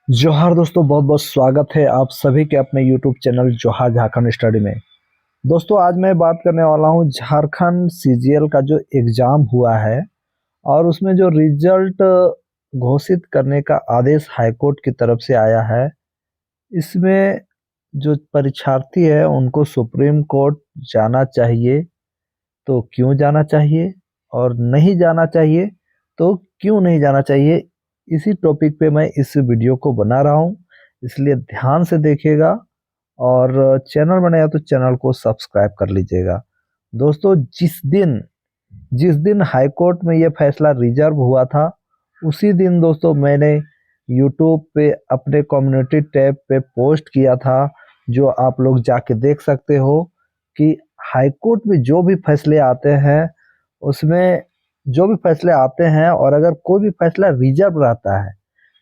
जोहार दोस्तों, बहुत बहुत स्वागत है आप सभी के अपने YouTube चैनल जोहार झारखंड स्टडी में। दोस्तों, आज मैं बात करने वाला हूं झारखंड सीजीएल का जो एग्ज़ाम हुआ है और उसमें जो रिजल्ट घोषित करने का आदेश हाईकोर्ट की तरफ से आया है। इसमें जो परीक्षार्थी है उनको सुप्रीम कोर्ट जाना चाहिए तो क्यों जाना चाहिए, और नहीं जाना चाहिए तो क्यों नहीं जाना चाहिए, इसी टॉपिक पे मैं इस वीडियो को बना रहा हूँ। इसलिए ध्यान से देखिएगा और चैनल बनाया तो चैनल को सब्सक्राइब कर लीजिएगा। दोस्तों, जिस दिन हाई कोर्ट में ये फैसला रिजर्व हुआ था, उसी दिन दोस्तों मैंने यूट्यूब पे अपने कम्युनिटी टैब पे पोस्ट किया था, जो आप लोग जाके देख सकते हो कि हाई कोर्ट में जो भी फैसले आते हैं, उसमें जो भी फैसले आते हैं और अगर कोई भी फैसला रिजर्व रहता है,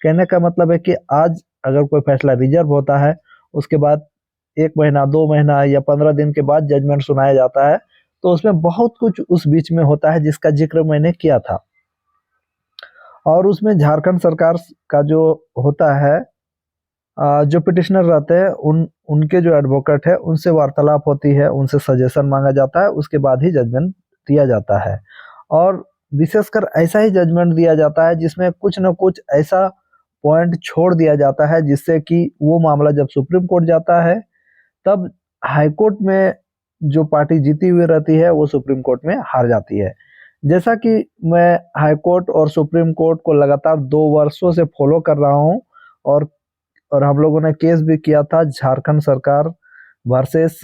कहने का मतलब है कि आज अगर कोई फैसला रिजर्व होता है, उसके बाद 1 महीना, 2 महीना या 15 दिन के बाद जजमेंट सुनाया जाता है, तो उसमें बहुत कुछ उस बीच में होता है जिसका जिक्र मैंने किया था। और उसमें झारखंड सरकार का जो होता है, जो पिटिशनर रहते हैं, उनके जो एडवोकेट है उनसे वार्तालाप होती है, उनसे सजेशन मांगा जाता है, उसके बाद ही जजमेंट दिया जाता है। और विशेषकर ऐसा ही जजमेंट दिया जाता है जिसमें कुछ न कुछ ऐसा पॉइंट छोड़ दिया जाता है जिससे कि वो मामला जब सुप्रीम कोर्ट जाता है, तब हाई कोर्ट में जो पार्टी जीती हुई रहती है वो सुप्रीम कोर्ट में हार जाती है। जैसा कि मैं हाई कोर्ट और सुप्रीम कोर्ट को लगातार 2 वर्षों से फॉलो कर रहा हूँ, और हम लोगों ने केस भी किया था झारखंड सरकार वर्सेस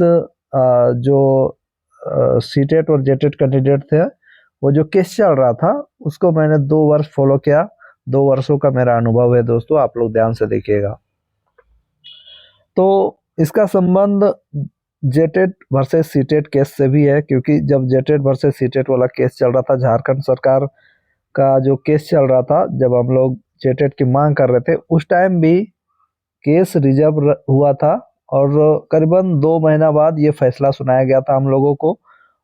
जो सीटेट और जेटेट कैंडिडेट थे, वो जो केस चल रहा था उसको मैंने 2 वर्ष फॉलो किया। 2 वर्षों का मेरा अनुभव है दोस्तों, आप लोग ध्यान से देखिएगा। तो इसका संबंध जेटेट वर्सेस सीटेट केस से भी है, क्योंकि जब जेटेट वर्सेस सीटेट वाला केस चल रहा था, झारखंड सरकार का जो केस चल रहा था, जब हम लोग जेटेट की मांग कर रहे थे, उस टाइम भी केस रिजर्व हुआ था और करीबन 2 महीना बाद ये फैसला सुनाया गया था हम लोगों को।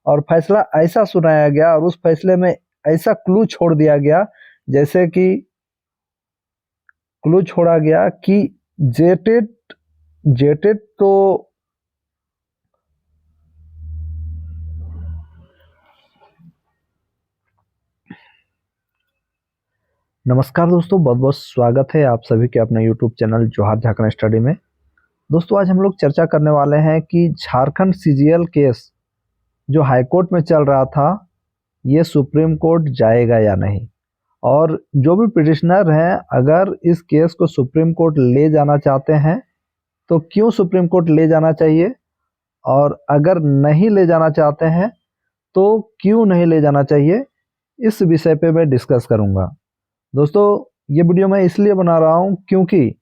और फैसला ऐसा सुनाया गया और उस फैसले में ऐसा क्लू छोड़ दिया गया, जैसे कि क्लू छोड़ा गया कि जेटेट जेटेट तो नमस्कार दोस्तों, बहुत बहुत स्वागत है आप सभी के अपने YouTube चैनल जोहार झारखंड स्टडी में। दोस्तों, आज हम लोग चर्चा करने वाले हैं कि झारखंड सीजीएल केस जो हाई कोर्ट में चल रहा था, ये सुप्रीम कोर्ट जाएगा या नहीं, और जो भी पिटिशनर हैं अगर इस केस को सुप्रीम कोर्ट ले जाना चाहते हैं तो क्यों सुप्रीम कोर्ट ले जाना चाहिए, और अगर नहीं ले जाना चाहते हैं तो क्यों नहीं ले जाना चाहिए, इस विषय पे मैं डिस्कस करूंगा। दोस्तों, ये वीडियो मैं इसलिए बना रहा हूं क्योंकि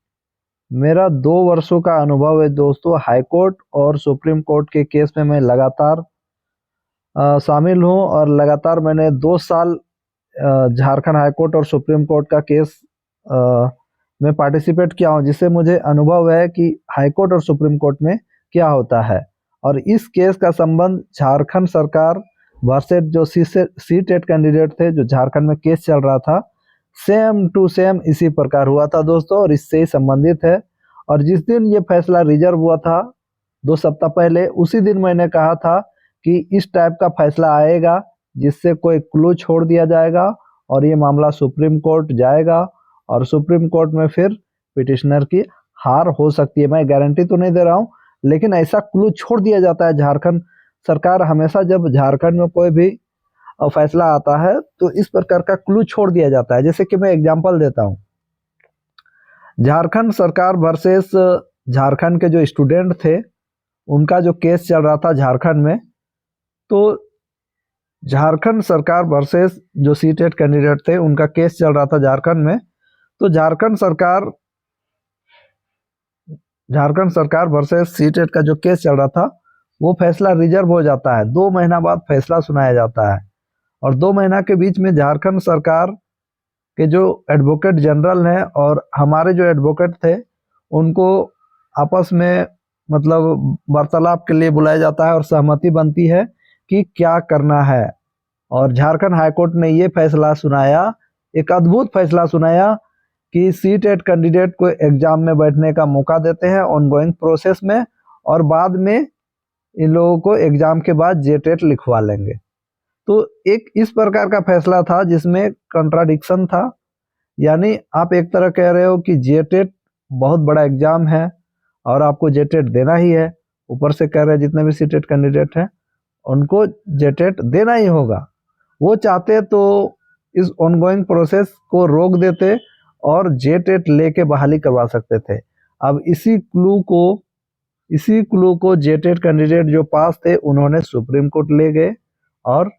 मेरा 2 वर्षों का अनुभव है दोस्तों, हाई कोर्ट और सुप्रीम कोर्ट के केस में मैं लगातार शामिल हूं, और लगातार मैंने 2 साल झारखंड हाई कोर्ट और सुप्रीम कोर्ट का केस में पार्टिसिपेट किया हूं, जिससे मुझे अनुभव है कि हाई कोर्ट और सुप्रीम कोर्ट में क्या होता है। और इस केस का संबंध झारखंड सरकार वर्सेस जो सी टेट कैंडिडेट थे, जो झारखंड में केस चल रहा था, सेम टू सेम इसी प्रकार हुआ था दोस्तों, और इससे ही संबंधित है। और जिस दिन ये फैसला रिजर्व हुआ था 2 सप्ताह पहले, उसी दिन मैंने कहा था कि इस टाइप का फैसला आएगा जिससे कोई क्लू छोड़ दिया जाएगा और ये मामला सुप्रीम कोर्ट जाएगा, और सुप्रीम कोर्ट में फिर पिटिशनर की हार हो सकती है। मैं गारंटी तो नहीं दे रहा हूँ, लेकिन ऐसा क्लू छोड़ दिया जाता है। झारखंड सरकार हमेशा जब झारखंड में कोई भी फैसला आता है तो इस प्रकार का क्लू छोड़ दिया जाता है। जैसे कि मैं एग्जांपल देता हूँ, झारखंड सरकार वर्सेस झारखंड के जो स्टूडेंट थे, उनका जो केस चल रहा था झारखंड में, तो झारखंड सरकार वर्सेस जो सीटेट कैंडिडेट थे, उनका केस चल रहा था झारखंड में। तो झारखंड सरकार वर्सेस सीटेट का जो केस चल रहा था, वो फैसला रिजर्व हो जाता है। 2 महीना बाद फैसला सुनाया जाता है, और 2 महीना के बीच में झारखंड सरकार के जो एडवोकेट जनरल हैं और हमारे जो एडवोकेट थे, उनको आपस में मतलब वार्तालाप के लिए बुलाया जाता है और सहमति बनती है कि क्या करना है। और झारखंड हाईकोर्ट ने ये फैसला सुनाया, एक अद्भुत फैसला सुनाया कि सीटेट कैंडिडेट को एग्जाम में बैठने का मौका देते हैं ऑनगोइंग प्रोसेस में, और बाद में इन लोगों को एग्जाम के बाद जेटेट लिखवा लेंगे। तो एक इस प्रकार का फैसला था जिसमें कंट्राडिक्शन था, यानी आप एक तरह कह रहे हो कि जेटेट बहुत बड़ा एग्जाम है और आपको जेटेट देना ही है, ऊपर से कह रहे हैं जितने भी सीटेट कैंडिडेट हैं उनको जेटेट देना ही होगा। वो चाहते तो इस ऑनगोइंग प्रोसेस को रोक देते और जेटेट लेके बहाली करवा सकते थे। अब इसी क्लू को जेटेट कैंडिडेट जो पास थे उन्होंने सुप्रीम कोर्ट ले गए और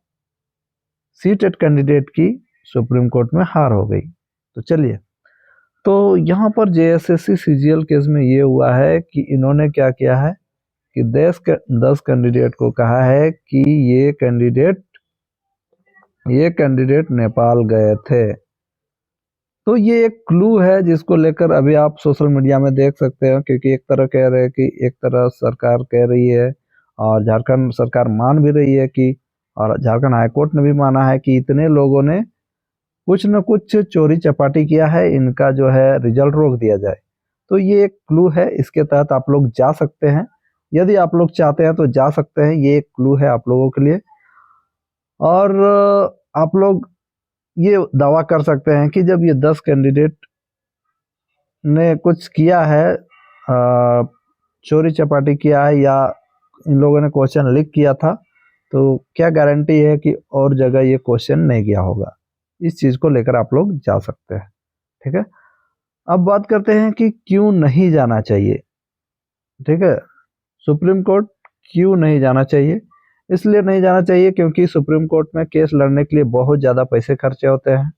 सीटेट कैंडिडेट की सुप्रीम कोर्ट में हार हो गई। तो चलिए, तो यहाँ पर जेएसएससी सीजीएल केस में ये हुआ है कि इन्होंने क्या किया है कि 10 कैंडिडेट को कहा है कि ये कैंडिडेट नेपाल गए थे। तो ये एक क्लू है जिसको लेकर अभी आप सोशल मीडिया में देख सकते हो, क्योंकि एक तरह कह रहे हैं कि एक तरह सरकार कह रही है और झारखंड सरकार मान भी रही है कि, और झारखंड हाईकोर्ट ने भी माना है कि इतने लोगों ने कुछ न कुछ चोरी चपाटी किया है, इनका जो है रिजल्ट रोक दिया जाए। तो ये एक क्लू है, इसके तहत आप लोग जा सकते हैं, यदि आप लोग चाहते हैं तो जा सकते हैं। ये एक क्लू है आप लोगों के लिए, और आप लोग ये दावा कर सकते हैं कि जब ये 10 कैंडिडेट ने कुछ किया है, चोरी चपाटी किया है, या इन लोगों ने क्वेश्चन लीक किया था, तो क्या गारंटी है कि और जगह ये क्वेश्चन नहीं गया होगा। इस चीज को लेकर आप लोग जा सकते हैं। ठीक है, अब बात करते हैं कि क्यों नहीं जाना चाहिए। ठीक है, सुप्रीम कोर्ट क्यों नहीं जाना चाहिए। इसलिए नहीं जाना चाहिए क्योंकि सुप्रीम कोर्ट में केस लड़ने के लिए बहुत ज़्यादा पैसे खर्चे होते हैं,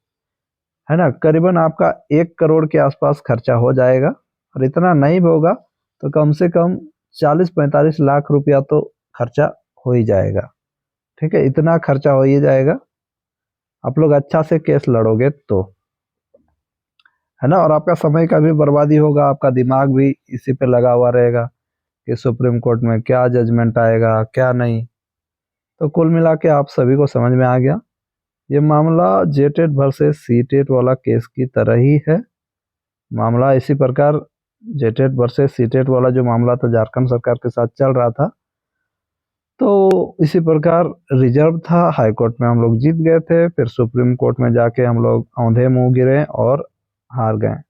है ना। करीबन आपका 1 करोड़ के आसपास खर्चा हो जाएगा, और इतना नहीं भी होगा तो कम से कम 40-45 लाख रुपया तो खर्चा हो ही जाएगा। ठीक है, इतना खर्चा हो ही जाएगा, आप लोग अच्छा से केस लड़ोगे तो, है ना। और आपका समय का भी बर्बादी होगा, आपका दिमाग भी इसी पे लगा हुआ रहेगा कि सुप्रीम कोर्ट में क्या जजमेंट आएगा क्या नहीं। तो कुल मिला के आप सभी को समझ में आ गया, ये मामला जेटेट वर्सेस सीटेट वाला केस की तरह ही है। मामला इसी प्रकार जेटेट वर्सेस सीटेट वाला जो मामला था झारखंड सरकार के साथ चल रहा था, तो इसी प्रकार रिजर्व था, हाई कोर्ट में हम लोग जीत गए थे, फिर सुप्रीम कोर्ट में जाके हम लोग औंधे मुंह गिरे और हार गए।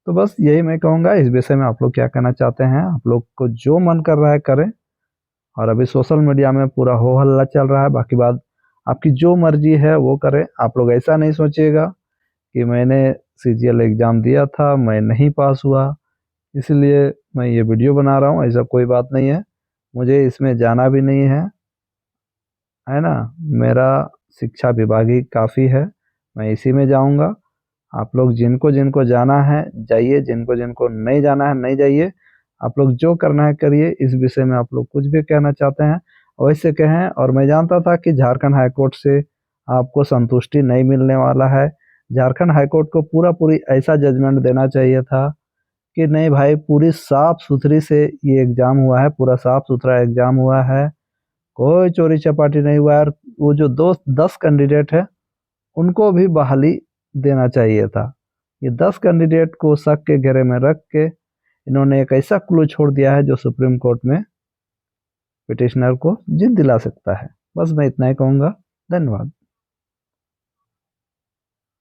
तो बस यही मैं कहूँगा। इस विषय में आप लोग क्या कहना चाहते हैं? आप लोग को जो मन कर रहा है करें, और अभी सोशल मीडिया में पूरा हो हल्ला चल रहा है, बाकी बात आपकी जो मर्जी है वो करें। आप लोग ऐसा नहीं सोचिएगा कि मैंने सीजीएल एग्ज़ाम दिया था, मैं नहीं पास हुआ इसलिए मैं ये वीडियो बना रहा हूँ, ऐसा कोई बात नहीं है। मुझे इसमें जाना भी नहीं है ना। मेरा शिक्षा विभाग ही काफ़ी है, मैं इसी में जाऊँगा। आप लोग जिनको जिनको जाना है जाइए, जिनको जिनको नहीं जाना है नहीं जाइए। आप लोग जो करना है करिए। इस विषय में आप लोग कुछ भी कहना चाहते हैं वैसे कहें। और मैं जानता था कि झारखंड हाईकोर्ट से आपको संतुष्टि नहीं मिलने वाला है। झारखंड हाईकोर्ट को पूरी ऐसा जजमेंट देना चाहिए था कि नहीं भाई, पूरी साफ सुथरी से ये एग्ज़ाम हुआ है, पूरा साफ सुथरा एग्ज़ाम हुआ है, कोई चोरी चपाटी नहीं हुआ है। और वो जो 10 कैंडिडेट है उनको भी बहाली देना चाहिए था। ये 10 कैंडिडेट को शक के घेरे में रख के इन्होंने एक ऐसा क्लू छोड़ दिया है जो सुप्रीम कोर्ट में पिटिशनर को जीत दिला सकता है। बस मैं इतना ही कहूँगा। धन्यवाद।